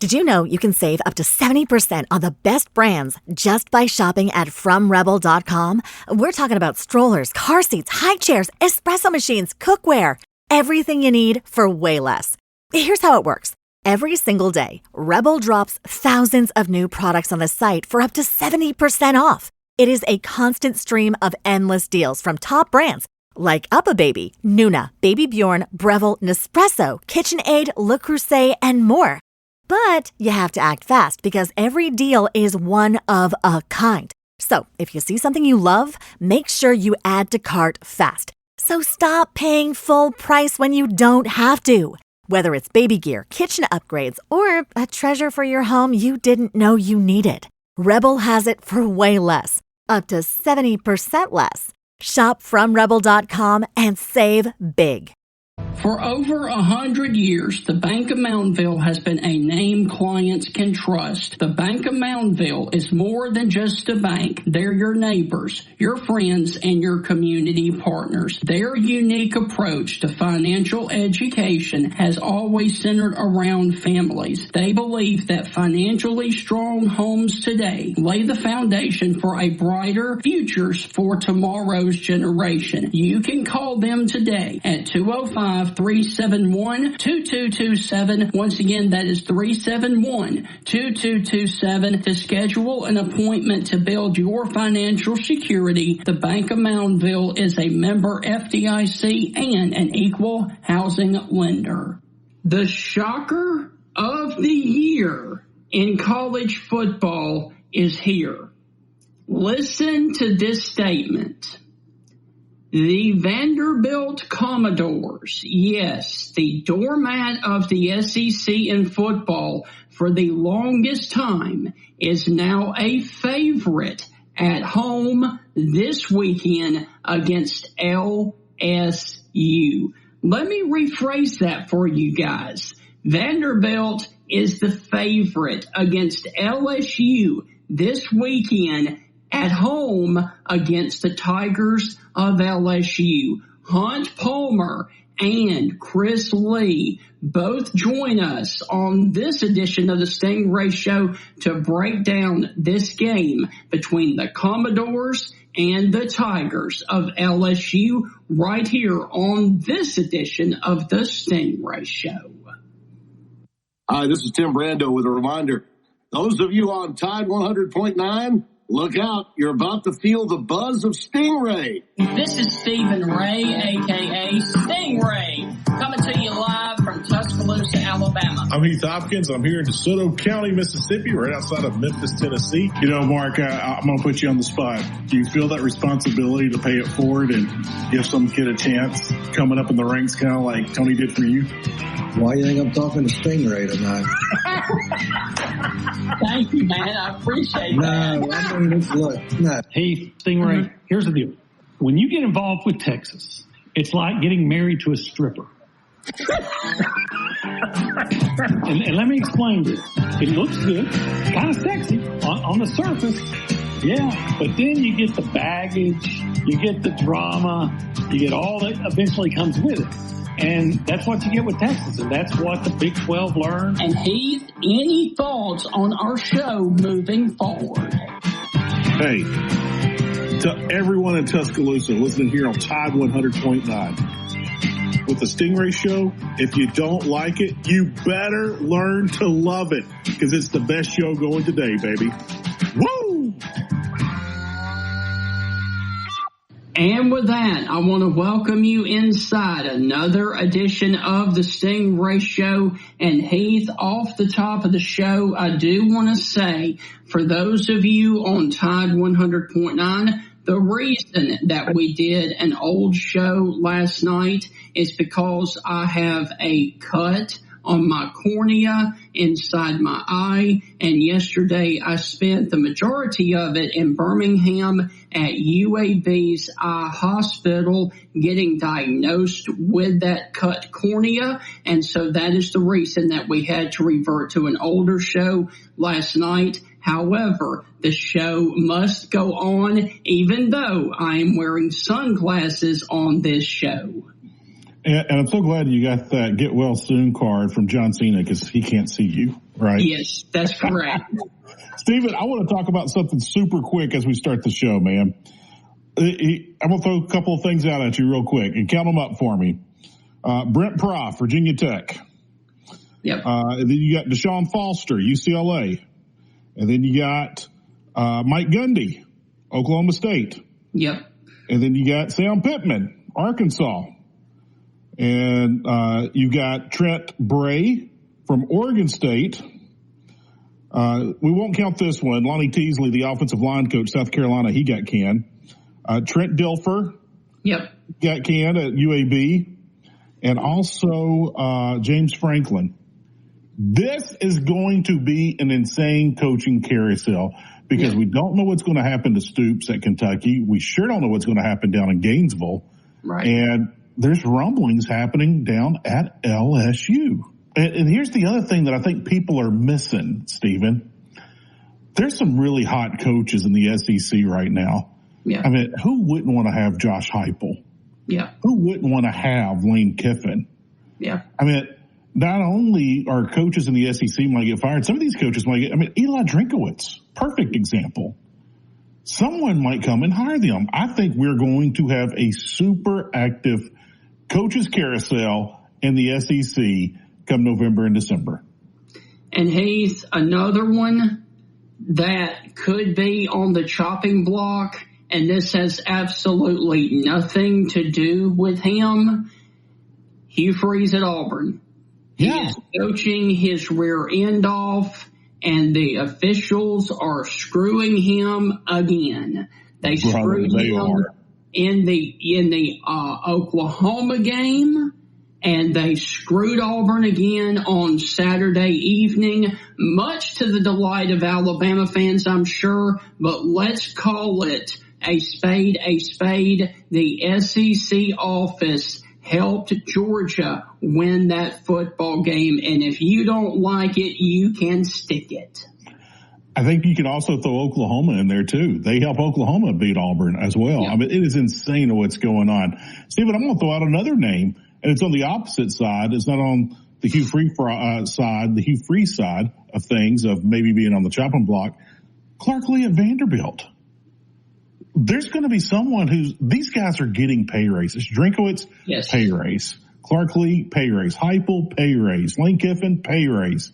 Did you know you can save up to 70% on the best brands just by shopping at FromRebel.com? We're talking about strollers, car seats, high chairs, espresso machines, cookware, everything you need for way less. Here's how it works. Every single day, Rebel drops thousands of new products on the site for up to 70% off. It is a constant stream of endless deals from top brands like UPPAbaby, Nuna, Baby Bjorn, Breville, Nespresso, KitchenAid, Le Creuset, and more. But you have to act fast because every deal is one of a kind. So if you see something you love, make sure you add to cart fast. So stop paying full price when you don't have to. Whether it's baby gear, kitchen upgrades, or a treasure for your home you didn't know you needed, Rebel has it for way less, up to 70% less. Shop from Rebel.com and save big. For over 100 years, the Bank of Mountainville has been a name clients can trust. The Bank of Mountainville is more than just a bank. They're your neighbors, your friends, and your community partners. Their unique approach to financial education has always centered around families. They believe that financially strong homes today lay the foundation for a brighter futures for tomorrow's generation. You can call them today at 205-371-2227. Once again, that is 371-2227 to schedule an appointment to build your financial security. The Bank of Mountainville is a member FDIC and an equal housing lender. The shocker of the year in college football is here. Listen to this statement. The Vanderbilt Commodores, yes, the doormat of the SEC in football for the longest time, is now a favorite at home this weekend against LSU. Let me rephrase that for you guys. Vanderbilt is the favorite against LSU this weekend at home against the Tigers of LSU. Hunt Palmer and Chris Lee both join us on this edition of the Stingray Show to break down this game between the Commodores and the Tigers of LSU right here on this edition of the Stingray Show. Hi, this is Tim Brando with a reminder. Those of you on Tide 100.9, look out, you're about to feel the buzz of Stingray. This is Stephen Ray, a.k.a. Stingray, coming to you live from Tuscaloosa, Alabama. I'm Heath Hopkins. I'm here in DeSoto County, Mississippi, right outside of Memphis, Tennessee. You know, Mark, I'm going to put you on the spot. Do you feel that responsibility to pay it forward and give some kid a chance coming up in the ranks, kind of like Tony did for you? Why do you think I'm talking to Stingray tonight? Thank you, man. I appreciate that. No, I mean, look, no. Hey, Stingray, here's the deal. When you get involved with Texas, it's like getting married to a stripper. and let me explain this. It looks good, kind of sexy on the surface. Yeah, but then you get the baggage, you get the drama, you get all that eventually comes with it. And that's what you get with Texas, and that's what the Big 12 learned. And Heath, any thoughts on our show moving forward? Hey, to everyone in Tuscaloosa listening here on Tide 100.9. With the Stingray Show, if you don't like it, you better learn to love it, because it's the best show going today, baby. Woo! And with that, I want to welcome you inside another edition of the Stingray Show. And Heath, off the top of the show, I do want to say, for those of you on Tide 100.9, the reason that we did an old show last night is because I have a cut on my cornea inside my eye, and yesterday I spent the majority of it in Birmingham at UAB's eye hospital getting diagnosed with that cut cornea, and so that is the reason that we had to revert to an older show last night. However, the show must go on even though I am wearing sunglasses on this show. And I'm so glad you got that get well soon card from John Cena, because he can't see you. right? Yes, that's correct. Stephen, I want to talk about something super quick as we start the show, man. I'm going to throw a couple of things out at you real quick and count them up for me. Brent Proff, Virginia Tech. Yep. And then you got Deshaun Foster, UCLA. And then you got Mike Gundy, Oklahoma State. Yep. And then you got Sam Pittman, Arkansas. And you got Trent Bray from Oregon State. We won't count this one. Lonnie Teasley, the offensive line coach, South Carolina, he got canned. Trent Dilfer. Yep. Got canned at UAB. And also James Franklin. This is going to be an insane coaching carousel because we don't know what's going to happen to Stoops at Kentucky. We sure don't know what's going to happen down in Gainesville. Right. And there's rumblings happening down at LSU. And here's the other thing that I think people are missing, Stephen. There's some really hot coaches in the SEC right now. Yeah. I mean, who wouldn't want to have Josh Heupel? Yeah. Who wouldn't want to have Lane Kiffin? Yeah. I mean, not only are coaches in the SEC might get fired, some of these coaches might get, Eli Drinkowitz, perfect example. Someone might come and hire them. I think we're going to have a super active coaches carousel in the SEC come November and December. And he's another one that could be on the chopping block, and this has absolutely nothing to do with him. Hugh Freeze at Auburn. He is coaching his rear end off, and the officials are screwing him again. They screwed him in the Oklahoma game, and they screwed Auburn again on Saturday evening, much to the delight of Alabama fans, I'm sure. But let's call it a spade a spade. The SEC office helped Georgia win that football game. And if you don't like it, you can stick it. I think you can also throw Oklahoma in there too. They help Oklahoma beat Auburn as well. Yeah. I mean, it is insane what's going on. Stephen, I'm going to throw out another name, and it's on the opposite side. It's not on the Hugh Freeze side of things, of maybe being on the chopping block. Clark Lee at Vanderbilt. There's going to be someone these guys are getting pay raises. Drinkowitz, yes. Pay raise. Clark Lee, pay raise. Heupel, pay raise. Lane Kiffin, pay raise.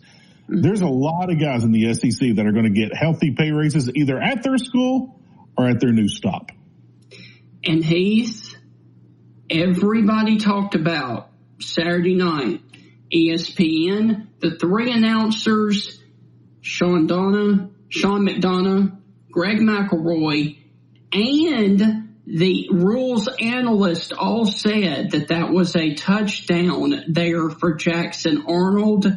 Mm-hmm. There's a lot of guys in the SEC that are going to get healthy pay raises either at their school or at their new stop. And Heath, everybody talked about Saturday night, ESPN, the three announcers, Sean McDonough, Greg McElroy, and the rules analyst all said that was a touchdown there for Jackson Arnold,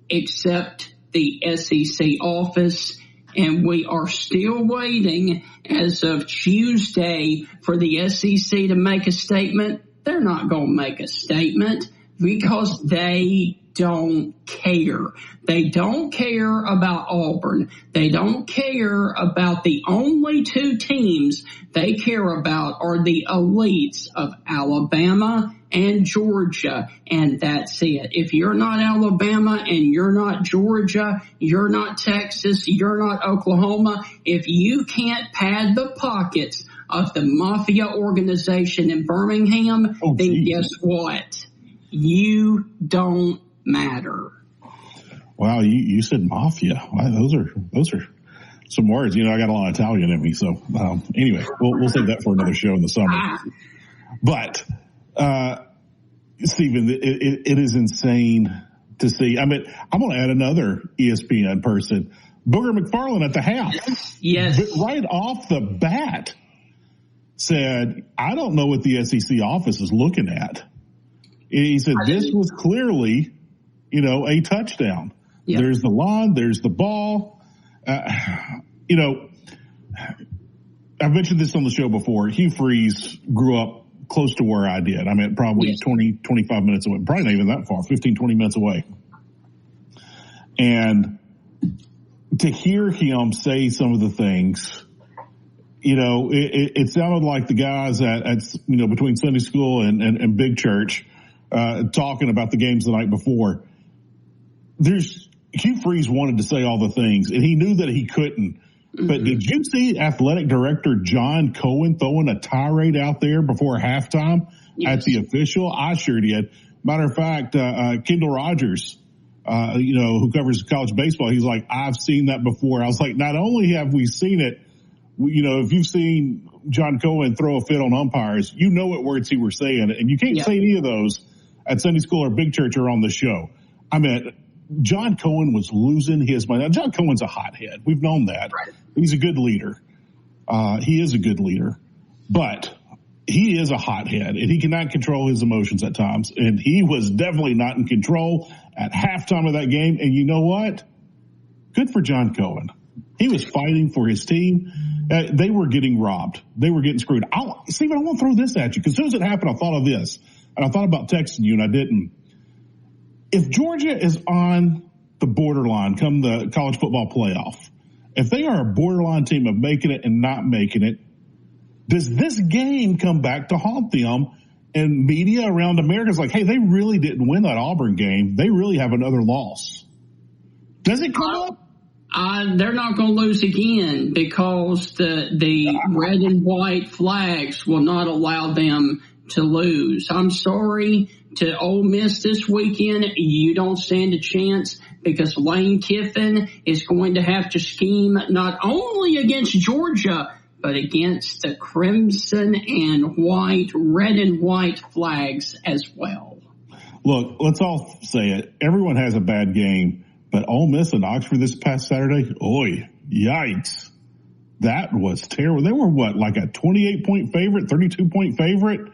except the SEC office. And we are still waiting as of Tuesday for the SEC to make a statement. They're not going to make a statement because they don't care. They don't care about Auburn. They don't care about the only two teams they care about are the elites of Alabama and Georgia, and that's it. If you're not Alabama and you're not Georgia, you're not Texas, you're not Oklahoma, if you can't pad the pockets of the mafia organization in Birmingham, then guess what? You don't matter. Wow, you said mafia. Wow, those are some words. You know, I got a lot of Italian in me, so anyway, we'll save that for another show in the summer. But Stephen, it is insane to see. I mean, I'm going to add another ESPN person, Booger McFarland at the house. Yes. But right off the bat said, I don't know what the SEC office is looking at. He said this was clearly, a touchdown. Yep. There's the line, there's the ball. I've mentioned this on the show before. Hugh Freeze grew up close to where I did. I mean, probably 20, 25 minutes away. Probably not even that far, 15, 20 minutes away. And to hear him say some of the things, it sounded like the guys at between Sunday school and big church, talking about the games the night before. Hugh Freeze wanted to say all the things, and he knew that he couldn't. But did you see athletic director John Cohen throwing a tirade out there before halftime at the official? I sure did. Matter of fact, Kendall Rogers, who covers college baseball, he's like, I've seen that before. I was like, not only have we seen it, if you've seen John Cohen throw a fit on umpires, you know what words he was saying. And you can't say any of those at Sunday school or big church or on the show. I mean, John Cohen was losing his mind. Now, John Cohen's a hothead. We've known that. Right. He's a good leader. He is a good leader. But he is a hothead, and he cannot control his emotions at times. And he was definitely not in control at halftime of that game. And you know what? Good for John Cohen. He was fighting for his team. They were getting robbed. They were getting screwed. Stephen, I want to throw this at you, because as soon as it happened, I thought of this. And I thought about texting you, and I didn't. If Georgia is on the borderline come the college football playoff, if they are a borderline team of making it and not making it, does this game come back to haunt them? And media around America is like, hey, they really didn't win that Auburn game. They really have another loss. Does it come up? They're not going to lose again, because the red and white flags will not allow them to lose. I'm sorry to Ole Miss this weekend. You don't stand a chance, because Lane Kiffin is going to have to scheme not only against Georgia, but against the crimson and white, red and white flags as well. Look, let's all say it. Everyone has a bad game, but Ole Miss and Oxford this past Saturday, yikes. That was terrible. They were like a 28-point favorite, 32-point favorite,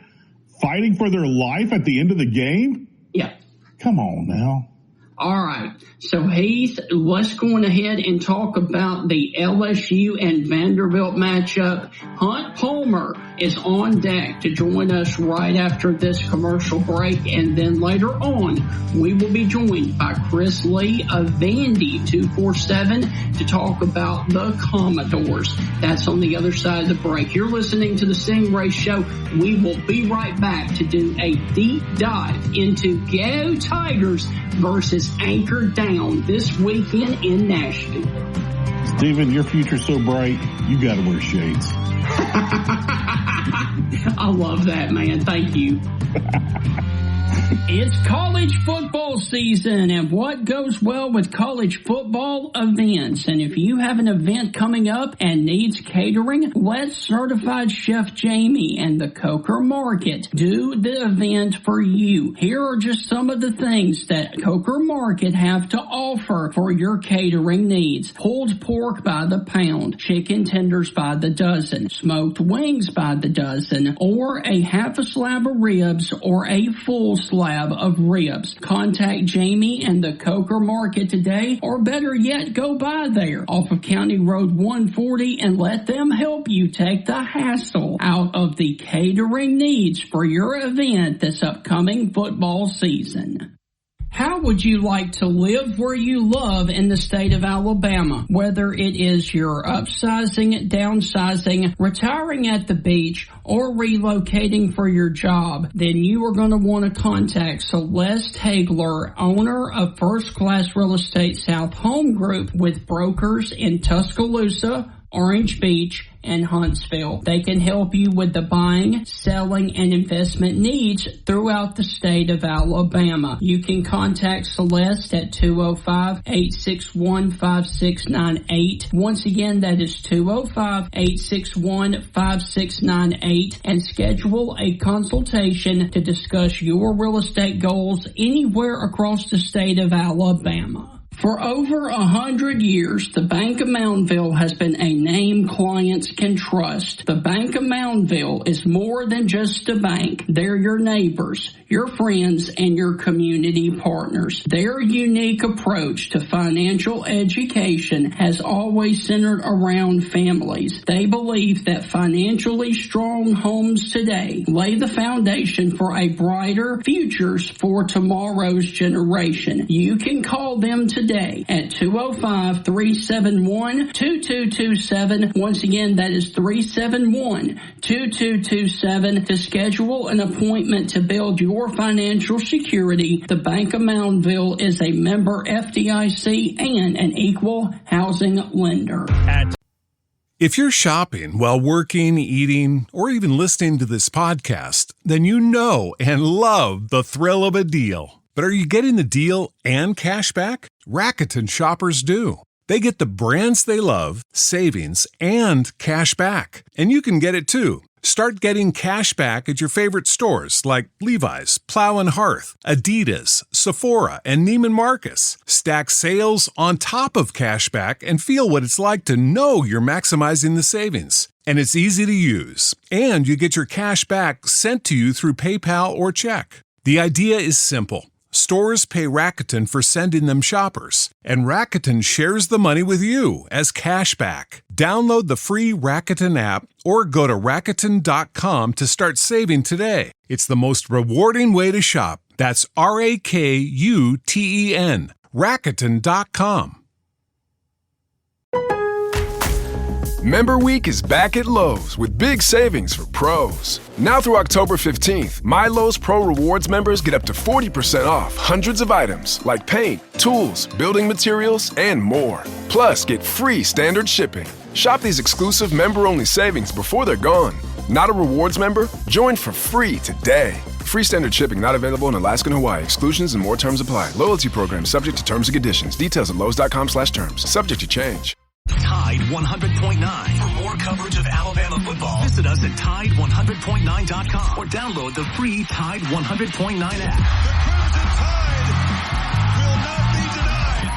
fighting for their life at the end of the game? Yeah. Come on now. All right. So, Heath, let's go on ahead and talk about the LSU and Vanderbilt matchup. Hunt Palmer is on deck to join us right after this commercial break. And then later on, we will be joined by Chris Lee of Vandy 247 to talk about the Commodores. That's on the other side of the break. You're listening to the Stingray Show. We will be right back to do a deep dive into Go Tigers versus Anchor Down this weekend in Nashville. Stephen, your future's so bright, you got to wear shades. I love that, man. Thank you. It's college football season, and what goes well with college football events? And if you have an event coming up and needs catering, let Certified Chef Jamie and the Coker Market do the event for you. Here are just some of the things that Coker Market have to offer for your catering needs. Pulled pork by the pound, chicken tenders by the dozen, smoked wings by the dozen, or a half a slab of ribs or a full slab of ribs. Contact Jamie and the Coker Market today, or better yet, go by there off of County Road 140 and let them help you take the hassle out of the catering needs for your event this upcoming football season. How would you like to live where you love in the state of Alabama? Whether it is your upsizing, downsizing, retiring at the beach, or relocating for your job, then you are going to want to contact Celeste Hagler, owner of First Class Real Estate South Home Group, with brokers in Tuscaloosa, Orange Beach, and Huntsville. They can help you with the buying, selling, and investment needs throughout the state of Alabama. You can contact Celeste at 205-861-5698. Once again, that is 205-861-5698, and schedule a consultation to discuss your real estate goals anywhere across the state of Alabama. For over 100 years, the Bank of Moundville has been a name clients can trust. The Bank of Moundville is more than just a bank. They're your neighbors, your friends, and your community partners. Their unique approach to financial education has always centered around families. They believe that financially strong homes today lay the foundation for a brighter futures for tomorrow's generation. You can call them today today at 205-371-2227. Once again, that is 371-2227 to schedule an appointment to build your financial security. The Bank of Moundville is a member FDIC and an equal housing lender. If you're shopping while working, eating, or even listening to this podcast, then you know and love the thrill of a deal. But are you getting the deal and cash back? Rakuten shoppers do. They get the brands they love, savings, and cash back. And you can get it too. Start getting cash back at your favorite stores like Levi's, Plow and Hearth, Adidas, Sephora, and Neiman Marcus. Stack sales on top of cash back and feel what it's like to know you're maximizing the savings. And it's easy to use. And you get your cash back sent to you through PayPal or check. The idea is simple. Stores pay Rakuten for sending them shoppers, and Rakuten shares the money with you as cash back. Download the free Rakuten app or go to Rakuten.com to start saving today. It's the most rewarding way to shop. That's Rakuten. Rakuten.com. Member Week is back at Lowe's with big savings for pros. Now through October 15th, My Lowe's Pro Rewards members get up to 40% off hundreds of items like paint, tools, building materials, and more. Plus, get free standard shipping. Shop these exclusive member-only savings before they're gone. Not a rewards member? Join for free today. Free standard shipping not available in Alaska and Hawaii. Exclusions and more terms apply. Loyalty program subject to terms and conditions. Details at Lowe's.com/terms. Subject to change. Tide 100.9. For more coverage of Alabama football, visit us at Tide100.9.com or download the free Tide 100.9 app. The Crimson Tide will not be denied.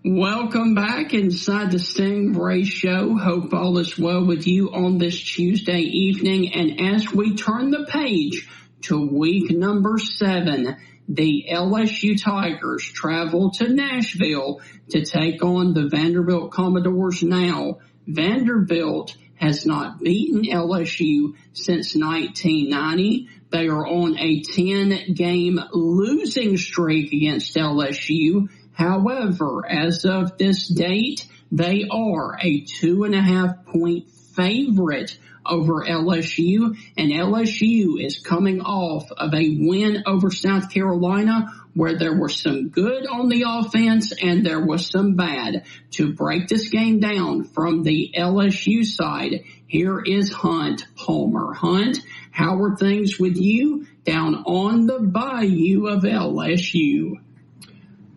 Welcome back inside the Stingray Show. Hope all is well with you on this Tuesday evening. And as we turn the page to week number 7, the LSU Tigers travel to Nashville to take on the Vanderbilt Commodores now. Vanderbilt has not beaten LSU since 1990. They are on a 10-game losing streak against LSU. However, as of this date, they are a 2.5-point favorite over LSU, and LSU is coming off of a win over South Carolina where there was some good on the offense and there was some bad. To break this game down from the LSU side, here is Hunt Palmer. Hunt, how are things with you down on the bayou of LSU?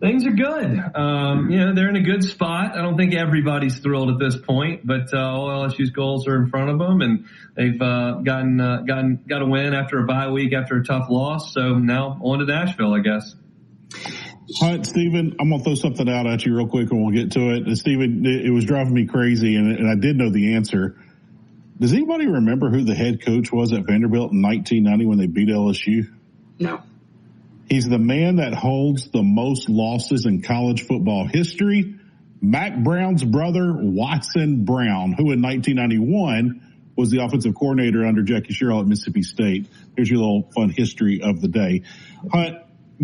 Things are good. They're in a good spot. I don't think everybody's thrilled at this point, but all LSU's goals are in front of them, and they've got a win after a bye week after a tough loss. So now on to Nashville, I guess. All right, Stephen, I'm going to throw something out at you real quick and we'll get to it. And Stephen, it was driving me crazy, and I did know the answer. Does anybody remember who the head coach was at Vanderbilt in 1990 when they beat LSU? No. He's the man that holds the most losses in college football history. Mac Brown's brother, Watson Brown, who in 1991 was the offensive coordinator under Jackie Sherrill at Mississippi State. Here's your little fun history of the day. Hunt,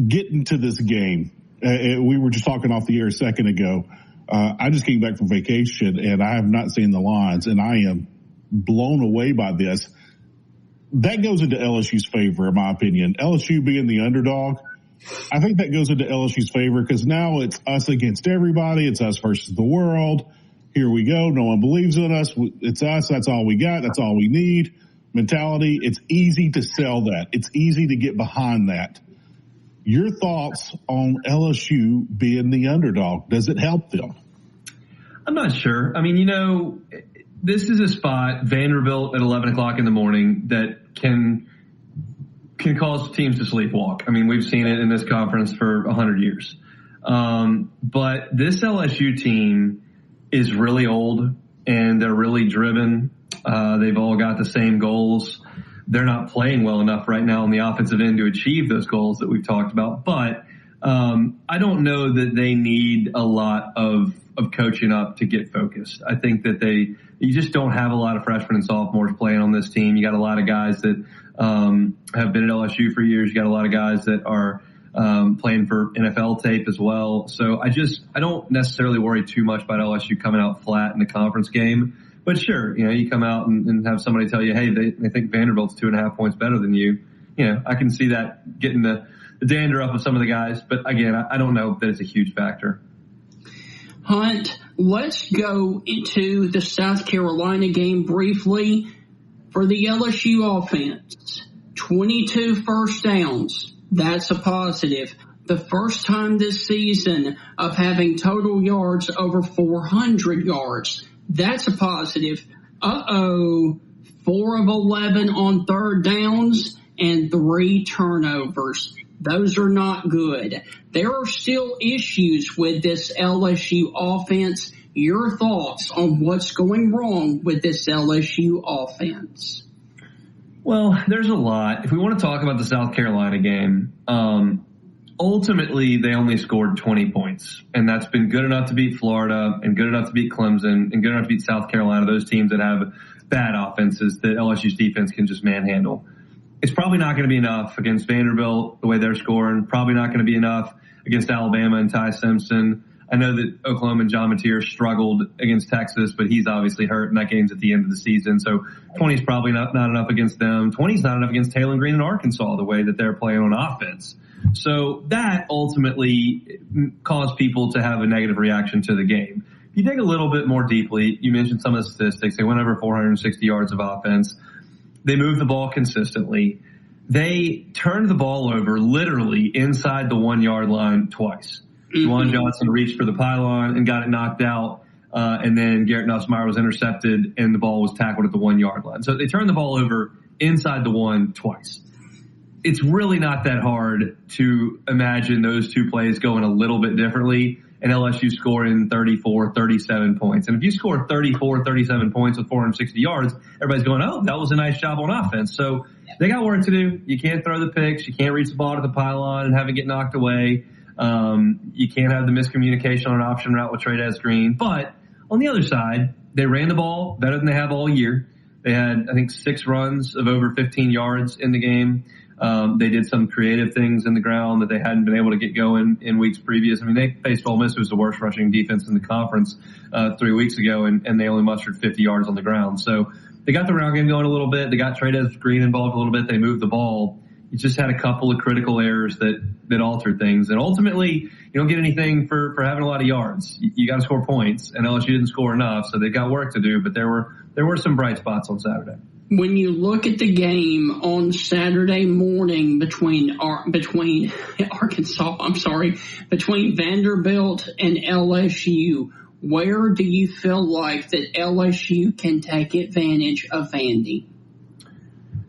getting to this game, we were just talking off the air a second ago. I just came back from vacation, and I have not seen the lines, and I am blown away by this. That goes into LSU's favor, in my opinion. LSU being the underdog, I think that goes into LSU's favor because now it's us against everybody. It's us versus the world. Here we go. No one believes in us. It's us. That's all we got. That's all we need. Mentality. It's easy to sell that. It's easy to get behind that. Your thoughts on LSU being the underdog? Does it help them? I'm not sure. I mean, this is a spot, Vanderbilt at 11 o'clock in the morning, that can cause teams to sleepwalk. I mean, we've seen it in this conference for 100 years. But this LSU team is really old, and they're really driven. They've all got the same goals. They're not playing well enough right now on the offensive end to achieve those goals that we've talked about. But I don't know that they need a lot of coaching up to get focused. I think that you just don't have a lot of freshmen and sophomores playing on this team. You got a lot of guys that have been at LSU for years. You got a lot of guys that are playing for NFL tape as well. So I don't necessarily worry too much about LSU coming out flat in the conference game. But sure, you come out and have somebody tell you, hey, they think Vanderbilt's 2.5 points better than you. I can see that getting the dander up of some of the guys. But again, I don't know that it's a huge factor. Hunt, let's go into the South Carolina game briefly. For the LSU offense, 22 first downs. That's a positive. The first time this season of having total yards over 400 yards. That's a positive. 4 of 11 on third downs and 3 turnovers. Those are not good. There are still issues with this LSU offense. Your thoughts on what's going wrong with this LSU offense? Well, there's a lot. If we want to talk about the South Carolina game, ultimately they only scored 20 points. And that's been good enough to beat Florida and good enough to beat Clemson and good enough to beat South Carolina, those teams that have bad offenses that LSU's defense can just manhandle. It's probably not going to be enough against Vanderbilt, the way they're scoring. Probably not going to be enough against Alabama and Ty Simpson. I know that Oklahoma and John Mateer struggled against Texas, but he's obviously hurt, and that game's at the end of the season. So 20 is probably not enough against them. 20 is not enough against Taylor Green and Arkansas, the way that they're playing on offense. So that ultimately caused people to have a negative reaction to the game. If you dig a little bit more deeply, you mentioned some of the statistics. They went over 460 yards of offense. They moved the ball consistently. They turned the ball over literally inside the 1 yard line twice. Juwan Johnson reached for the pylon and got it knocked out. And then Garrett Nussmeier was intercepted and the ball was tackled at the 1 yard line. So they turned the ball over inside the one twice. It's really not that hard to imagine those two plays going a little bit differently and LSU scoring 34, 37 points. And if you score 34, 37 points with 460 yards, everybody's going, oh, that was a nice job on offense. So they got work to do. You can't throw the picks. You can't reach the ball to the pylon and have it get knocked away. You can't have the miscommunication on an option route with Trey'Dez Green. But on the other side, they ran the ball better than they have all year. They had, I think, 6 runs of over 15 yards in the game. They did some creative things in the ground that they hadn't been able to get going in weeks previous. I mean, they faced Ole Miss, who was the worst rushing defense in the conference 3 weeks ago, and they only mustered 50 yards on the ground. So they got the ground game going a little bit. They got Trey'Dez Green involved a little bit. They moved the ball. You just had a couple of critical errors that altered things. And ultimately, you don't get anything for having a lot of yards. You got to score points, and LSU didn't score enough, so they've got work to do. But there were some bright spots on Saturday. When you look at the game on Saturday morning between Vanderbilt and LSU, where do you feel like that LSU can take advantage of Vandy?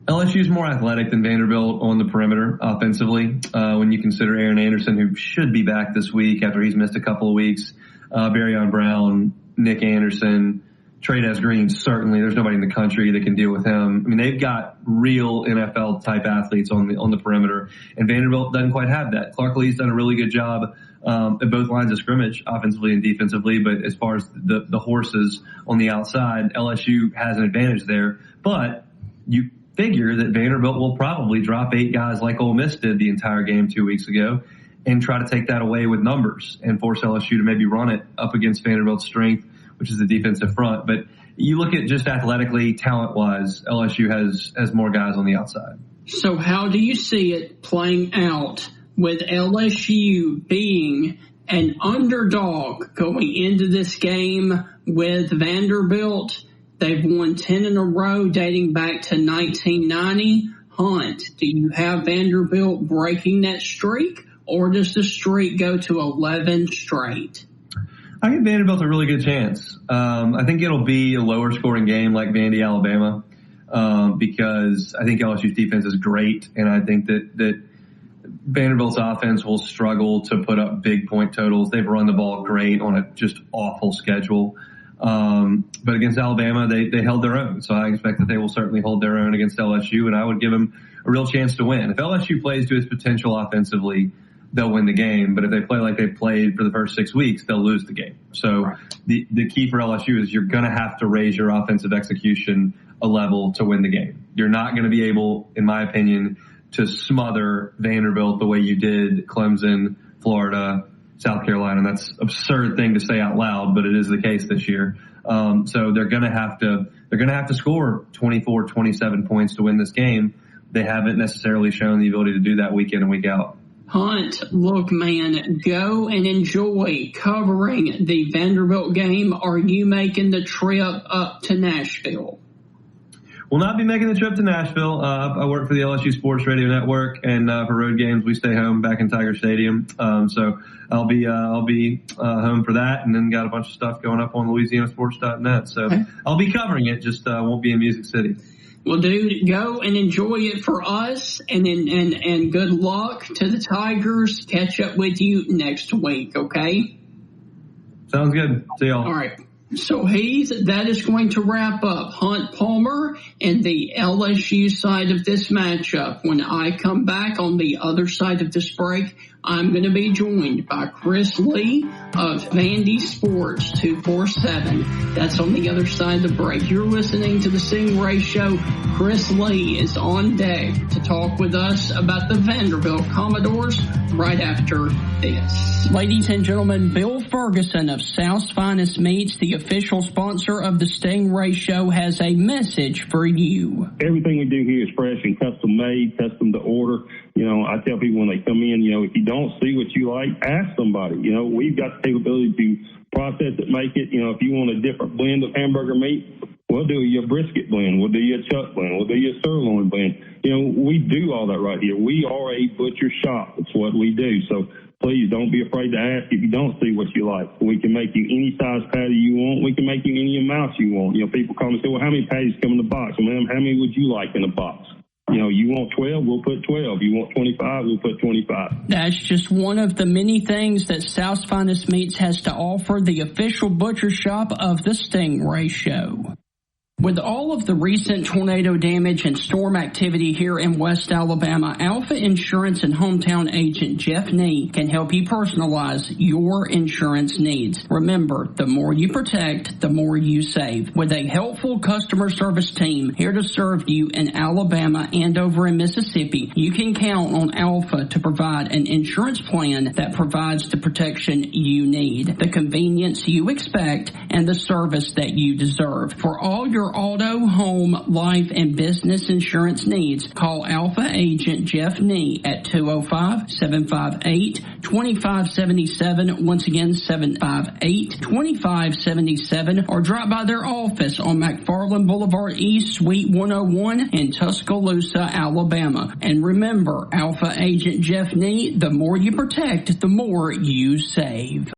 LSU is more athletic than Vanderbilt on the perimeter offensively. When you consider Aaron Anderson, who should be back this week after he's missed a couple of weeks, Barryon Brown, Nick Anderson, Trey'Dez Green, certainly there's nobody in the country that can deal with him. I mean, they've got real NFL type athletes on the perimeter, and Vanderbilt doesn't quite have that. Clark Lee's done a really good job at both lines of scrimmage, offensively and defensively, but as far as the horses on the outside, LSU has an advantage there. But you figure that Vanderbilt will probably drop 8 guys like Ole Miss did the entire game 2 weeks ago and try to take that away with numbers and force LSU to maybe run it up against Vanderbilt's strength, which is the defensive front. But you look at just athletically, talent-wise, LSU has more guys on the outside. So how do you see it playing out with LSU being an underdog going into this game with Vanderbilt? They've won 10 in a row dating back to 1990. Hunt, do you have Vanderbilt breaking that streak, or does the streak go to 11 straight? I give Vanderbilt a really good chance. I think it'll be a lower scoring game like Vandy, Alabama, because I think LSU's defense is great, and I think that Vanderbilt's offense will struggle to put up big point totals. They've run the ball great on a just awful schedule. But against Alabama, they held their own. So I expect that they will certainly hold their own against LSU, and I would give them a real chance to win. If LSU plays to its potential offensively, they'll win the game. But if they play like they played for the first 6 weeks, they'll lose the game. So the key for LSU is you're going to have to raise your offensive execution a level to win the game. You're not going to be able, in my opinion, to smother Vanderbilt the way you did Clemson, Florida, South Carolina. That's an absurd thing to say out loud, but it is the case this year. So they're going to have to score 24, 27 points to win this game. They haven't necessarily shown the ability to do that week in and week out. Hunt, look, man, go and enjoy covering the Vanderbilt game. Are you making the trip up to Nashville? Will not be making the trip to Nashville. I work for the LSU Sports Radio Network, and for road games, we stay home back in Tiger Stadium. So I'll be home for that, and then got a bunch of stuff going up on LouisianaSports.net. So I'll be covering it, just won't be in Music City. Well, dude, go and enjoy it for us, and good luck to the Tigers. Catch up with you next week, okay? Sounds good. See y'all. All right. So, Heath, that is going to wrap up Hunt Palmer and the LSU side of this matchup. When I come back on the other side of this break, I'm going to be joined by Chris Lee of Vandy Sports 247. That's on the other side of the break. You're listening to the Stingray Show. Chris Lee is on deck to talk with us about the Vanderbilt Commodores right after this. Ladies and gentlemen, Bill Ferguson of South's Finest Meats, the official sponsor of the Stingray Show, has a message for you. Everything we do here is fresh and custom made, custom to order. You know, I tell people when they come in, you know, if you don't see what you like, ask somebody. You know, we've got the capability to process it, make it. You know, if you want a different blend of hamburger meat, we'll do your brisket blend. We'll do your chuck blend. We'll do your sirloin blend. You know, we do all that right here. We are a butcher shop. It's what we do. So please don't be afraid to ask if you don't see what you like. We can make you any size patty you want. We can make you any amount you want. You know, people call me and say, well, how many patties come in the box? Well, ma'am, how many would you like in a box? You know, you want 12, we'll put 12. You want 25, we'll put 25. That's just one of the many things that South's Finest Meats has to offer, the official butcher shop of the Stingray Show. With all of the recent tornado damage and storm activity here in West Alabama, Alpha Insurance and hometown agent Jeff Nee can help you personalize your insurance needs. Remember, the more you protect, the more you save. With a helpful customer service team here to serve you in Alabama and over in Mississippi, you can count on Alpha to provide an insurance plan that provides the protection you need, the convenience you expect, and the service that you deserve. For all your auto, home, life, and business insurance needs, call Alpha Agent Jeff Nee at 205-758-2577. Once again, 758-2577, or drop by their office on McFarland Boulevard East, Suite 101 in Tuscaloosa, Alabama. And remember, Alpha Agent Jeff Nee, the more you protect, the more you save.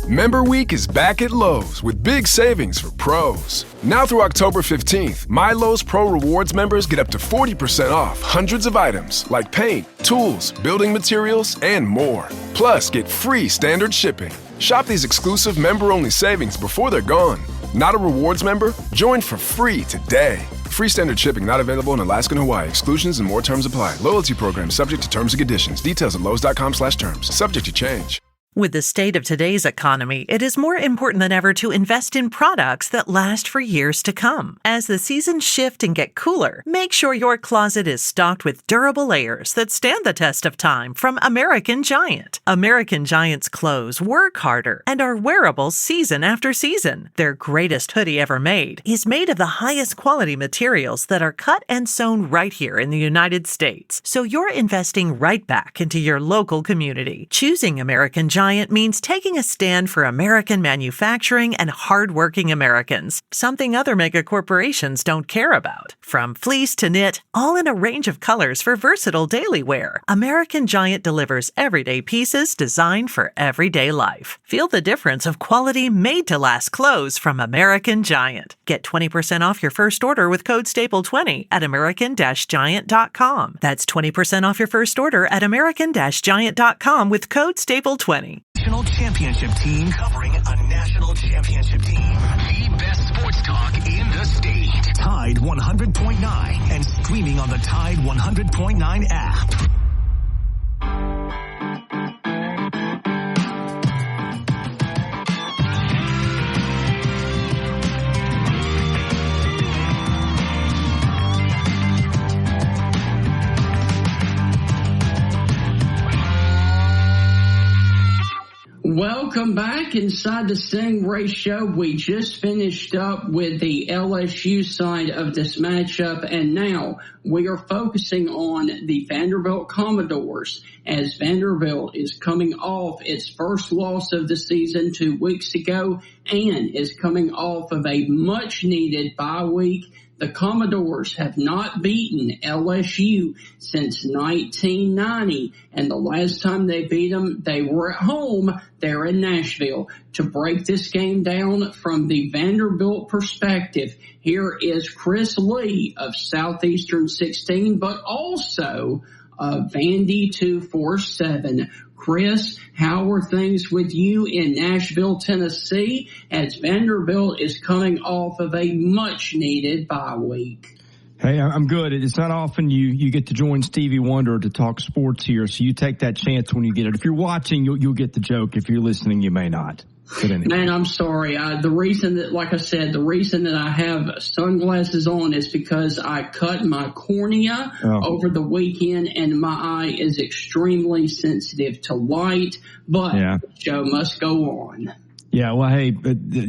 Member Week is back at Lowe's with big savings for pros. Now through October 15th, My Lowe's Pro Rewards members get up to 40% off hundreds of items like paint, tools, building materials, and more. Plus, get free standard shipping. Shop these exclusive member-only savings before they're gone. Not a rewards member? Join for free today. Free standard shipping not available in Alaska and Hawaii. Exclusions and more terms apply. Loyalty program subject to terms and conditions. Details at lowes.com/terms. Subject to change. With the state of today's economy, it is more important than ever to invest in products that last for years to come. As the seasons shift and get cooler, make sure your closet is stocked with durable layers that stand the test of time from American Giant. American Giant's clothes work harder and are wearable season after season. Their greatest hoodie ever made is made of the highest quality materials that are cut and sewn right here in the United States. So you're investing right back into your local community. Choosing American Giant means taking a stand for American manufacturing and hardworking Americans, something other mega corporations don't care about. From fleece to knit, all in a range of colors for versatile daily wear, American Giant delivers everyday pieces designed for everyday life. Feel the difference of quality made-to-last clothes from American Giant. Get 20% off your first order with code STAPLE20 at American-Giant.com. That's 20% off your first order at American-Giant.com with code STAPLE20. National championship team covering a national championship team. The best sports talk in the state. Tide 100.9 and streaming on the Tide 100.9 app. Welcome back inside the Stingray Show. We just finished up with the LSU side of this matchup, and now we are focusing on the Vanderbilt Commodores, as Vanderbilt is coming off its first loss of the season 2 weeks ago and is coming off of a much-needed bye week. The Commodores have not beaten LSU since 1990, and the last time they beat them, they were at home there in Nashville. To break this game down from the Vanderbilt perspective, here is Chris Lee of Southeastern 16, but also Vandy 247. Chris, how are things with you in Nashville, Tennessee, as Vanderbilt is coming off of a much-needed bye week? Hey, I'm good. It's not often you get to join Stevie Wonder to talk sports here, so you take that chance when you get it. If you're watching, you'll get the joke. If you're listening, you may not. Anyway. Man, I'm sorry. The reason that I have sunglasses on is because I cut my cornea over the weekend, and my eye is extremely sensitive to light, but the show must go on. Yeah, well, hey,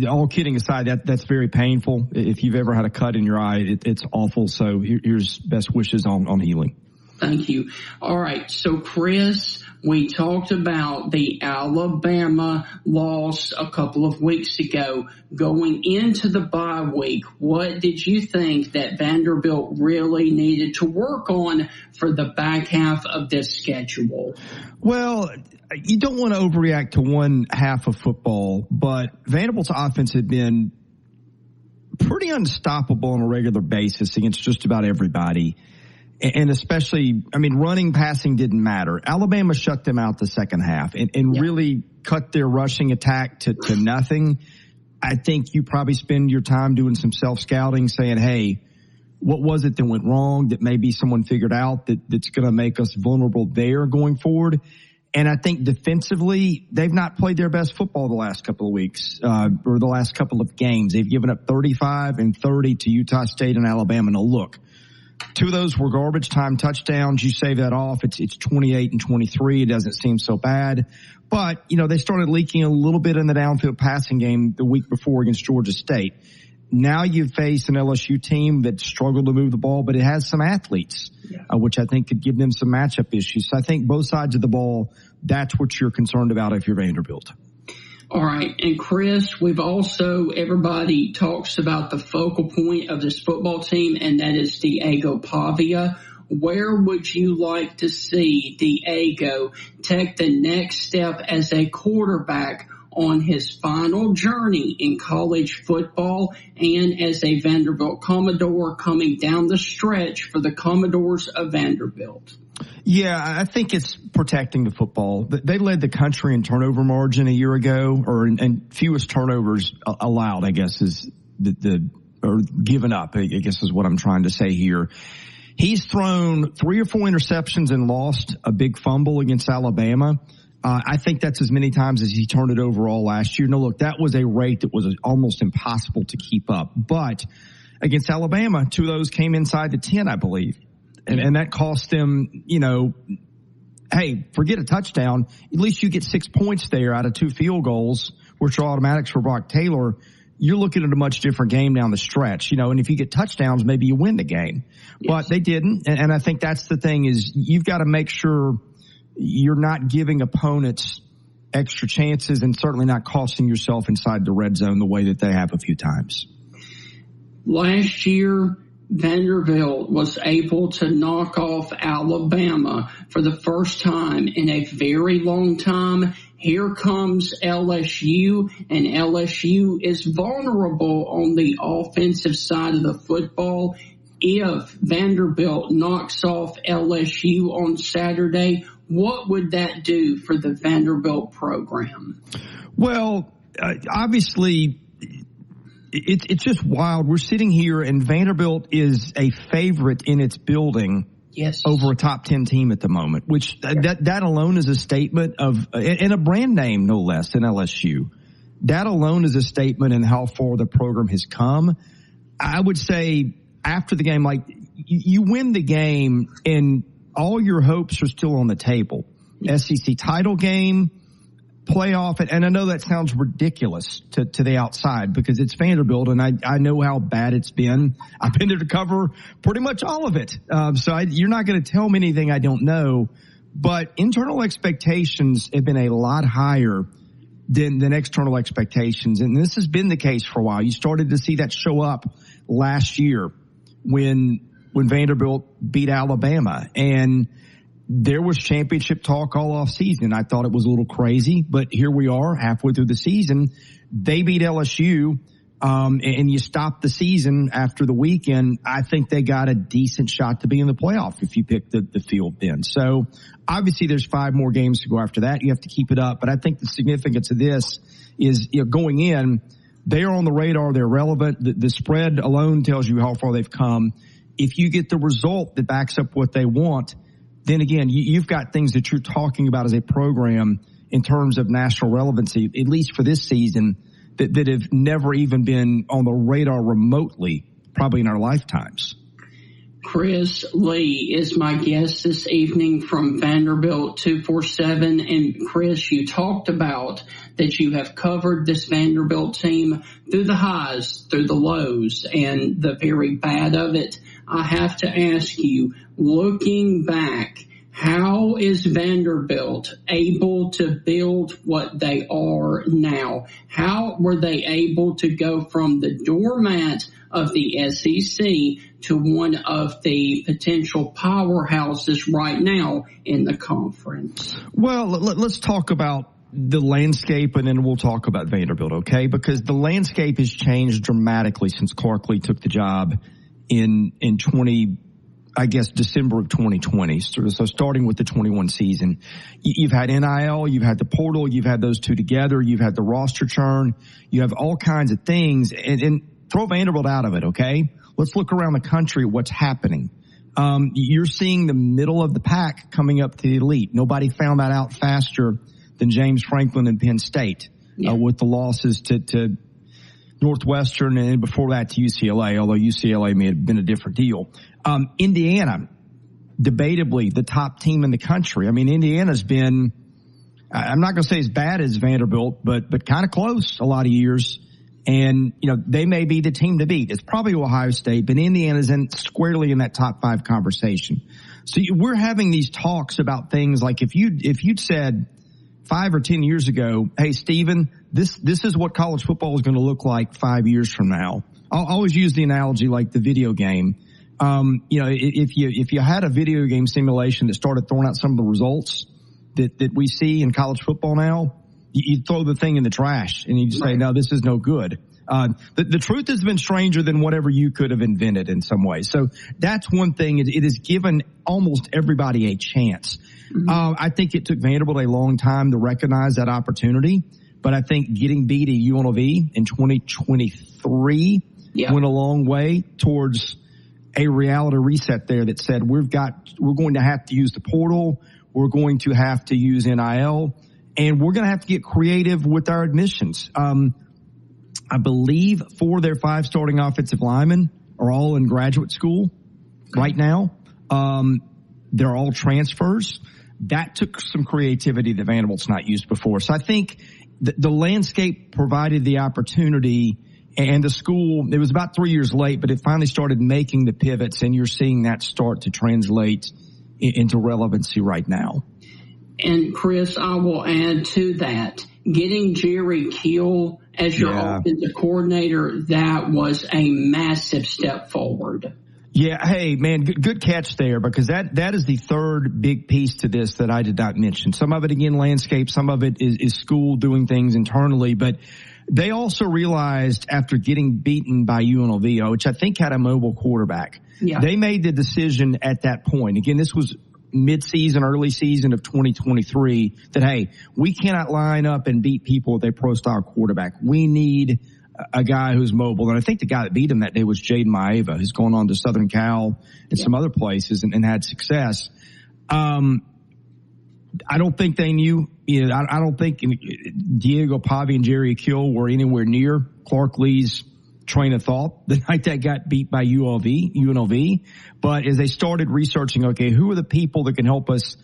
all kidding aside, that's very painful. If you've ever had a cut in your eye, it's awful. So here's best wishes on healing. Thank you. All right. So, Chris, we talked about the Alabama loss a couple of weeks ago. Going into the bye week, what did you think that Vanderbilt really needed to work on for the back half of this schedule? Well, you don't want to overreact to one half of football, but Vanderbilt's offense had been pretty unstoppable on a regular basis against just about everybody. And especially, running, passing didn't matter. Alabama shut them out the second half and really cut their rushing attack to nothing. I think you probably spend your time doing some self-scouting, saying, hey, what was it that went wrong that maybe someone figured out that's going to make us vulnerable there going forward? And I think defensively, they've not played their best football the last couple of weeks, or the last couple of games. They've given up 35 and 30 to Utah State and Alabama. Now look, 2 of those were garbage time touchdowns. You save that off, it's 28 and 23. It doesn't seem so bad. But, they started leaking a little bit in the downfield passing game the week before against Georgia State. Now you face an LSU team that struggled to move the ball, but it has some athletes, which I think could give them some matchup issues. So I think both sides of the ball, that's what you're concerned about if you're Vanderbilt. All right. And Chris, everybody talks about the focal point of this football team, and that is Diego Pavia. Where would you like to see Diego take the next step as a quarterback on his final journey in college football and as a Vanderbilt Commodore coming down the stretch for the Commodores of Vanderbilt? Yeah, I think it's protecting the football. They led the country in turnover margin a year ago, and fewest turnovers allowed, I guess, is or given up, I guess is what I'm trying to say here. He's thrown 3 or 4 interceptions and lost a big fumble against Alabama. I think that's as many times as he turned it over all last year. No, look, that was a rate that was almost impossible to keep up. But against Alabama, 2 of those came inside the 10, I believe. And that cost them, hey, forget a touchdown. At least you get 6 points there out of 2 field goals, which are automatics for Brock Taylor. You're looking at a much different game down the stretch, and if you get touchdowns, maybe you win the game. Yes. But they didn't. And I think that's the thing is you've got to make sure you're not giving opponents extra chances and certainly not costing yourself inside the red zone the way that they have a few times. Last year, Vanderbilt was able to knock off Alabama for the first time in a very long time. Here comes LSU, and LSU is vulnerable on the offensive side of the football. If Vanderbilt knocks off LSU on Saturday, what would that do for the Vanderbilt program? Well, obviously, it's just wild. We're sitting here, and Vanderbilt is a favorite in its building over a top 10 team at the moment, which that alone is a statement of, and a brand name, no less, than LSU. That alone is a statement in how far the program has come. I would say after the game, like you win the game and all your hopes are still on the table. SEC title game, playoff, and I know that sounds ridiculous to the outside because it's Vanderbilt, and I know how bad it's been. I've been there to cover pretty much all of it. You're not going to tell me anything I don't know, but internal expectations have been a lot higher than external expectations, and this has been the case for a while. You started to see that show up last year when Vanderbilt beat Alabama, and there was championship talk all off season. I thought it was a little crazy, but here we are halfway through the season. They beat LSU, and you stop the season after the weekend. I think they got a decent shot to be in the playoff if you pick the field then. So obviously there's 5 more games to go after that. You have to keep it up. But I think the significance of this is, going in, they are on the radar. They're relevant. The spread alone tells you how far they've come. If you get the result that backs up what they want, then again, you've got things that you're talking about as a program in terms of national relevancy, at least for this season, that have never even been on the radar remotely, probably in our lifetimes. Chris Lee is my guest this evening from Vanderbilt 247. And Chris, you talked about that you have covered this Vanderbilt team through the highs, through the lows, and the very bad of it. I have to ask you, looking back, how is Vanderbilt able to build what they are now? How were they able to go from the doormat of the SEC to one of the potential powerhouses right now in the conference? Well, let's talk about the landscape, and then we'll talk about Vanderbilt, okay? Because the landscape has changed dramatically since Clark Lee took the job in December of 2020. So starting with the 21 season, you've had NIL, you've had the portal, you've had those two together, you've had the roster churn, you have all kinds of things, and throw Vanderbilt out of it, okay? Let's look around the country at what's happening. You're seeing the middle of the pack coming up to the elite. Nobody found that out faster than James Franklin and Penn State, with the losses to Northwestern and before that to UCLA, although UCLA may have been a different deal. Indiana, debatably the top team in the country. I mean, Indiana's been, I'm not going to say as bad as Vanderbilt, but kind of close a lot of years. And, they may be the team to beat. It's probably Ohio State, but Indiana's squarely in that top 5 conversation. So we're having these talks about things like if you'd said 5 or 10 years ago, hey, Stephen, this is what college football is going to look like 5 years from now. I'll always use the analogy like the video game. If you had a video game simulation that started throwing out some of the results that we see in college football now, you'd throw the thing in the trash and you'd say, no, this is no good. The truth has been stranger than whatever you could have invented in some way. So that's one thing. It has given almost everybody a chance. Mm-hmm. I think it took Vanderbilt a long time to recognize that opportunity, but I think getting beat at UNLV in 2023 went a long way towards a reality reset there that said we're going to have to use the portal, we're going to have to use NIL, and we're going to have to get creative with our admissions. I believe 4 of their 5 starting offensive linemen are all in graduate school right now. They're all transfers. That took some creativity that Vanderbilt's not used before. So I think the landscape provided the opportunity, and the school, it was about 3 years late, but it finally started making the pivots, and you're seeing that start to translate into relevancy right now. And Chris, I will add to that, getting Jerry Kiel as your offensive coordinator, that was a massive step forward. Yeah, hey, man, good catch there, because that is the third big piece to this that I did not mention. Some of it, again, landscape, some of it is school doing things internally, but they also realized after getting beaten by UNLV, which I think had a mobile quarterback, they made the decision at that point. Again, this was mid-season, early season of 2023, that, hey, we cannot line up and beat people with a pro-style quarterback. We need a guy who's mobile. And I think the guy that beat him that day was Jaden Maeva, who's gone on to Southern Cal and some other places and had success. I don't think they knew, I don't think Diego Pavi and Jerry Kiel were anywhere near Clark Lee's train of thought the night that got beat by UNLV. But as they started researching, okay, who are the people that can help us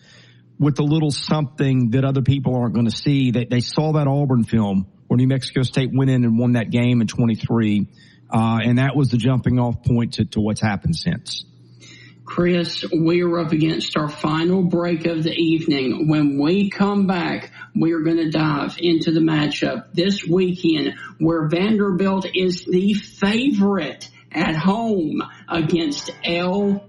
with a little something that other people aren't going to see. They saw that Auburn film where New Mexico State went in and won that game in 23. And that was the jumping off point to what's happened since. Chris, we are up against our final break of the evening. When we come back, we are going to dive into the matchup this weekend where Vanderbilt is the favorite at home against LSU.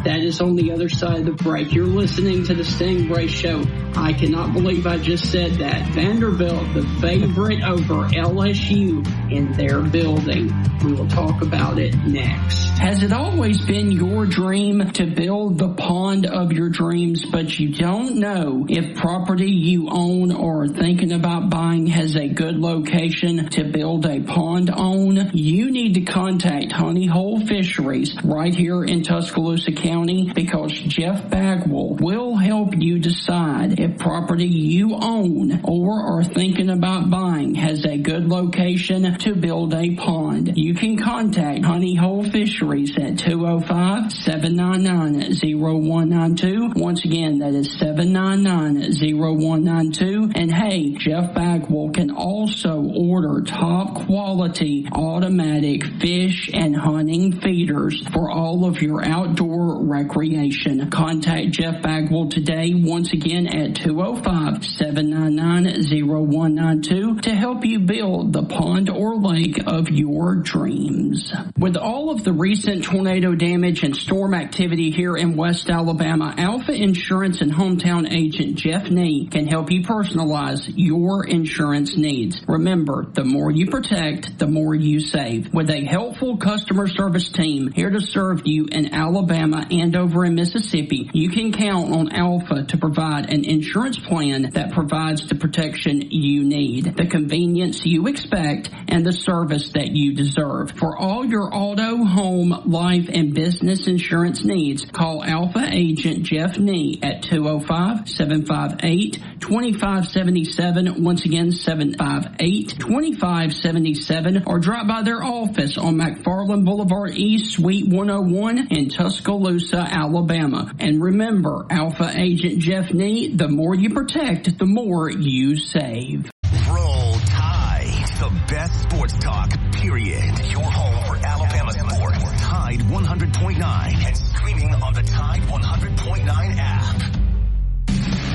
That is on the other side of the break. You're listening to the Stingray Show. I cannot believe I just said that. Vanderbilt, the favorite over LSU in their building. We will talk about it next. Has it always been your dream to build the pond of your dreams, but you don't know if property you own or are thinking about buying has a good location to build a pond on? You need to contact Honey Hole Fisheries right here in Tuscaloosa County, because Jeff Bagwell will help you decide if property you own or are thinking about buying has a good location to build a pond. You can contact Honey Hole Fisheries at 205-799-0192. Once again, that is 799-0192. And hey, Jeff Bagwell can also order top quality automatic fish and hunting feeders for all of your outdoor recreation. Contact Jeff Bagwell today, once again at 205-799-0192 to help you build the pond or lake of your dreams. With all of the recent tornado damage and storm activity here in West Alabama, Alpha Insurance and hometown agent Jeff Nee can help you personalize your insurance needs. Remember, the more you protect, the more you save. With a helpful customer service team here to serve you in Alabama and over in Mississippi, you can count on Alpha to provide an insurance plan that provides the protection you need, the convenience you expect, and the service that you deserve. For all your auto, home, life, and business insurance needs, call Alpha agent Jeff Nee at 205-758-2577. Once again, 758-2577, or drop by their office on McFarland Boulevard East, Suite 101 in Tuscaloosa, Alabama. And remember, Alpha agent Jeff Nee, the more you protect, the more you save. Roll Tide, the best sports talk, period. Your home for Alabama sports. Tide 100.9 and streaming on the Tide 100.9 app.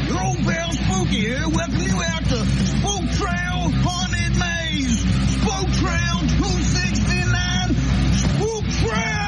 Your old pal Spooky here, welcome you out to Spook Trail Haunted Maze. Spook Trail 269. Spook Trail!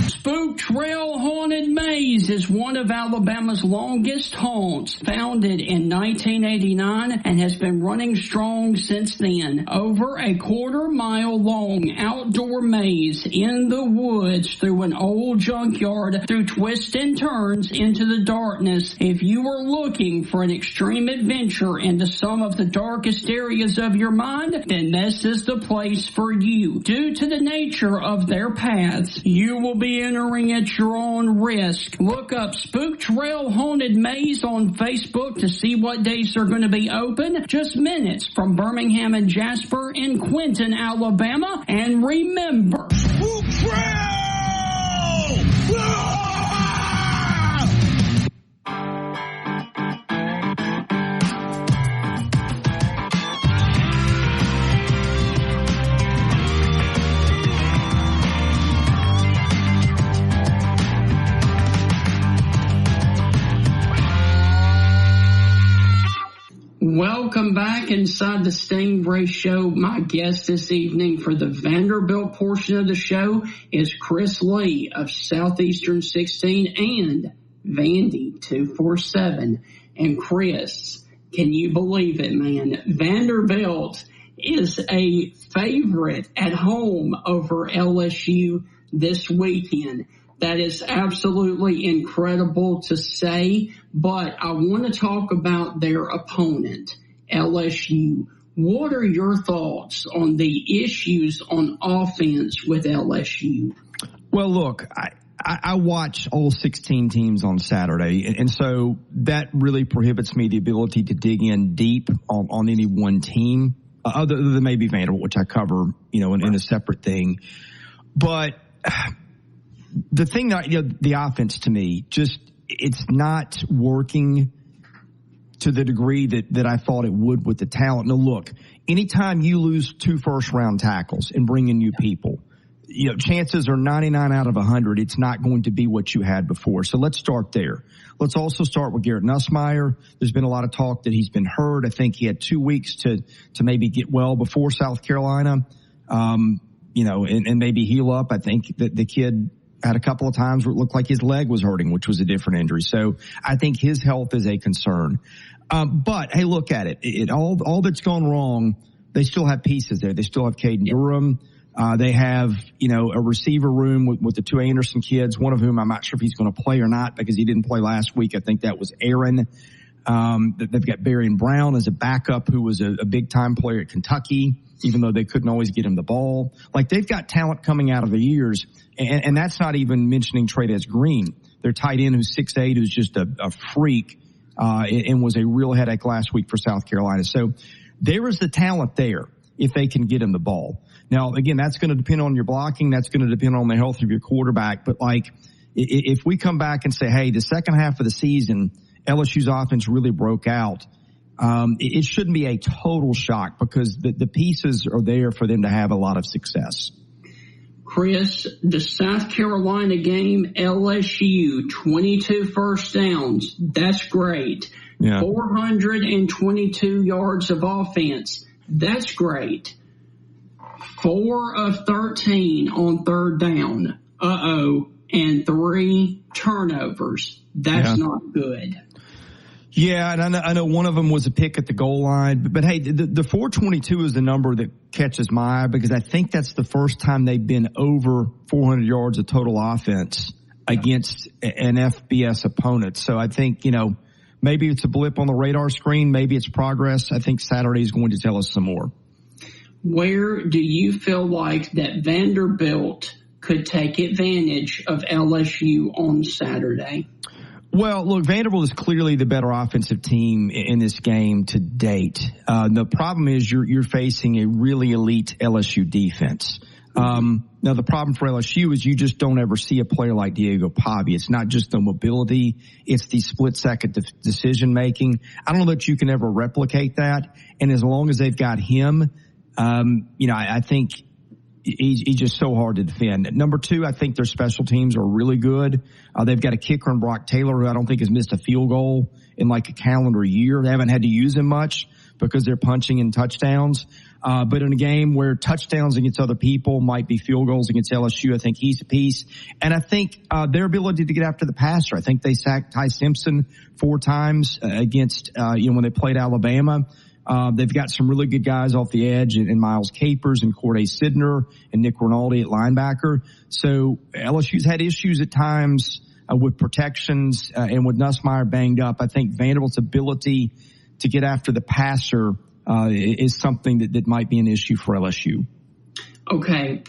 Spook Trail Haunted Maze is one of Alabama's longest haunts, founded in 1989 and has been running strong since then. Over a quarter-mile long outdoor maze in the woods through an old junkyard, through twists and turns into the darkness. If you are looking for an extreme adventure into some of the darkest areas of your mind, then this is the place for you. Due to the nature of their paths, you will be entering at your own risk. Look up Spook Trail Haunted Maze on Facebook to see what days are going to be open. Just minutes from Birmingham and Jasper in Quinton, Alabama. And remember, Spook Trail! Welcome back inside the Stingray Show. My guest this evening for the Vanderbilt portion of the show is Chris Lee of Southeastern 16 and Vandy 247. And Chris, can you believe it, man? Vanderbilt is a favorite at home over LSU this weekend. That is absolutely incredible to say, but I want to talk about their opponent, LSU. What are your thoughts on the issues on offense with LSU? Well, look, I watch all 16 teams on Saturday, and so that really prohibits me the ability to dig in deep on any one team, other than maybe Vanderbilt, which I cover, in a separate thing. But The thing that, the offense to me, just, it's not working to the degree that I thought it would with the talent. Now look, anytime you lose 2 first-round tackles and bring in new people, chances are 99 out of 100 it's not going to be what you had before. So let's start there. Let's also start with Garrett Nussmeier. There's been a lot of talk that he's been hurt. I think he had 2 weeks to maybe get well before South Carolina, and maybe heal up. I think that the kid had a couple of times where it looked like his leg was hurting, which was a different injury. So I think his health is a concern. But hey, look at it. All that's gone wrong, they still have pieces there. They still have Caden Durham. They have, a receiver room with the 2 Anderson kids, one of whom I'm not sure if he's going to play or not because he didn't play last week. I think that was Aaron. They've got Barry and Brown as a backup who was a big time player at Kentucky, even though they couldn't always get him the ball. Like, they've got talent coming out of the years, and that's not even mentioning Tradez Green, their tight end who's 6'8", who's just a freak, and was a real headache last week for South Carolina. So there is the talent there if they can get him the ball. Now, again, that's going to depend on your blocking. That's going to depend on the health of your quarterback. But, if we come back and say, hey, the second half of the season, LSU's offense really broke out, it shouldn't be a total shock because the pieces are there for them to have a lot of success. Chris, the South Carolina game, LSU, 22 first downs. That's great. Yeah. 422 yards of offense. That's great. 4 of 13 on third down. And 3 turnovers. That's not good. Yeah, and I know one of them was a pick at the goal line. But hey, the 422 is the number that catches my eye because I think that's the first time they've been over 400 yards of total offense against an FBS opponent. So I think, maybe it's a blip on the radar screen. Maybe it's progress. I think Saturday is going to tell us some more. Where do you feel like that Vanderbilt could take advantage of LSU on Saturday? Well, look, Vanderbilt is clearly the better offensive team in this game to date. The problem is you're facing a really elite LSU defense. Now, the problem for LSU is you just don't ever see a player like Diego Pavia. It's not just the mobility. It's the split-second decision making. I don't know that you can ever replicate that. And as long as they've got him, I think he's just so hard to defend. Number 2, I think their special teams are really good. They've got a kicker in Brock Taylor who I don't think has missed a field goal in like a calendar year. They haven't had to use him much because they're punching in touchdowns. But in a game where touchdowns against other people might be field goals against LSU, I think he's a piece. And I think their ability to get after the passer. I think they sacked Ty Simpson 4 times against, when they played Alabama. They've got some really good guys off the edge in Miles Capers and Corday Sidner and Nick Rinaldi at linebacker. So LSU's had issues at times with protections and with Nussmeier banged up. I think Vanderbilt's ability to get after the passer is something that might be an issue for LSU. Okay.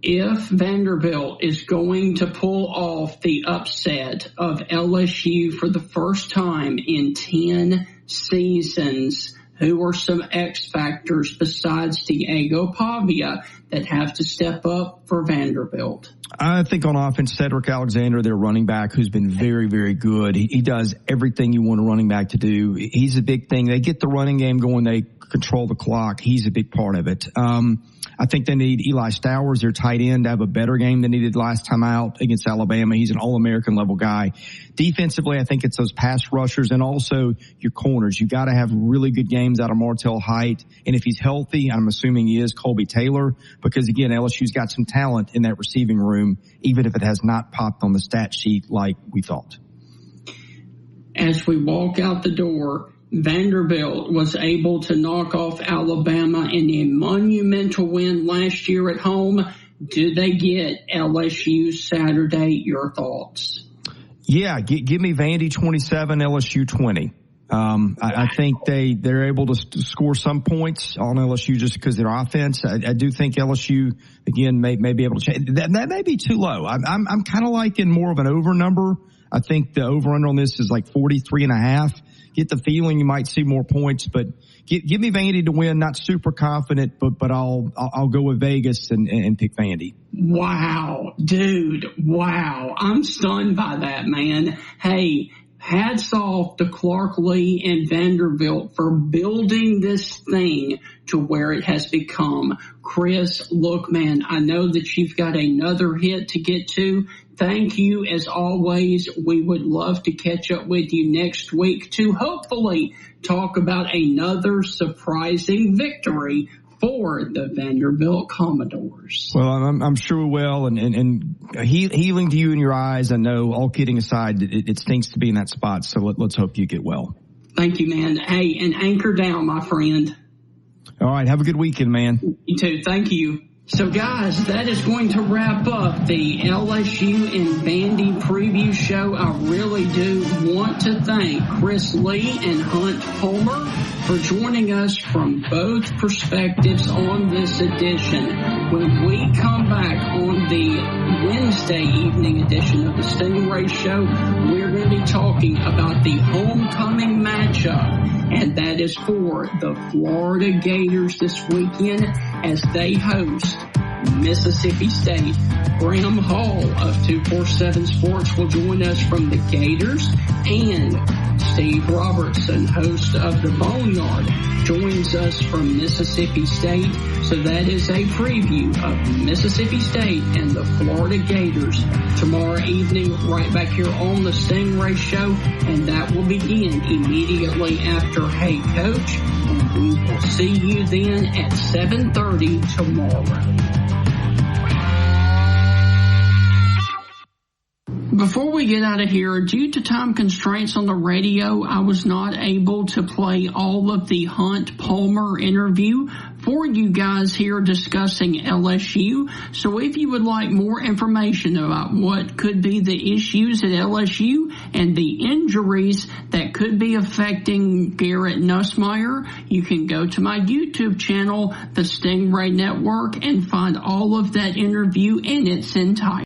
If Vanderbilt is going to pull off the upset of LSU for the first time in 10 seasons, who are some X factors besides Diego Pavia that have to step up for Vanderbilt? I think on offense, Cedric Alexander, their running back, who's been very, very good. He does everything you want a running back to do. He's a big thing. They get the running game going. They control the clock. He's a big part of it. I think they need Eli Stowers, their tight end, to have a better game than he did last time out against Alabama. He's an All-American level guy. Defensively, I think it's those pass rushers and also your corners. You got to have really good games out of Martell Height. And if he's healthy, I'm assuming he is, Colby Taylor, because again, LSU's got some talent in that receiving room, even if it has not popped on the stat sheet like we thought. As we walk out the door, Vanderbilt was able to knock off Alabama in a monumental win last year at home. Do they get LSU Saturday? Your thoughts? Yeah, give me Vandy 27, LSU 20. I think they're able to score some points on LSU just because of their offense. I do think LSU again may be able to change. That may be too low. I'm kind of liking more of an over number. I think the over under on this is like 43.5. Get the feeling you might see more points, but give me Vandy to win. Not super confident, but I'll go with Vegas and pick Vandy. Wow, dude. Wow. I'm stunned by that, man. Hey, hats off to Clark Lee and Vanderbilt for building this thing to where it has become. Chris, look, man, I know that you've got another hit to get to. Thank you, as always. We would love to catch up with you next week to hopefully talk about another surprising victory for the Vanderbilt Commodores. Well, I'm sure we will, and healing to you in your eyes. I know, all kidding aside, it stinks to be in that spot, so let's hope you get well. Thank you, man. Hey, and anchor down, my friend. All right, have a good weekend, man. You too. Thank you. So, guys, that is going to wrap up the LSU and Vandy preview show. I really do want to thank Chris Lee and Hunt Palmer for joining us from both perspectives on this edition. When we come back on the Wednesday evening edition of the Stingray Show, we're going to be talking about the homecoming matchup, and that is for the Florida Gators this weekend as they host Mississippi State. Graham Hall of 247 Sports will join us from the Gators, and Steve Robertson, host of the Boneyard, joins us from Mississippi State. So that is a preview of Mississippi State and the Florida Gators tomorrow evening right back here on the Stingray Show, and that will begin immediately after Hey Coach, and we will see you then at 7:30 tomorrow. Before we get out of here, due to time constraints on the radio, I was not able to play all of the Hunt Palmer interview for you guys here discussing LSU. So if you would like more information about what could be the issues at LSU and the injuries that could be affecting Garrett Nussmeier, you can go to my YouTube channel, the Stingray Network, and find all of that interview in its entirety.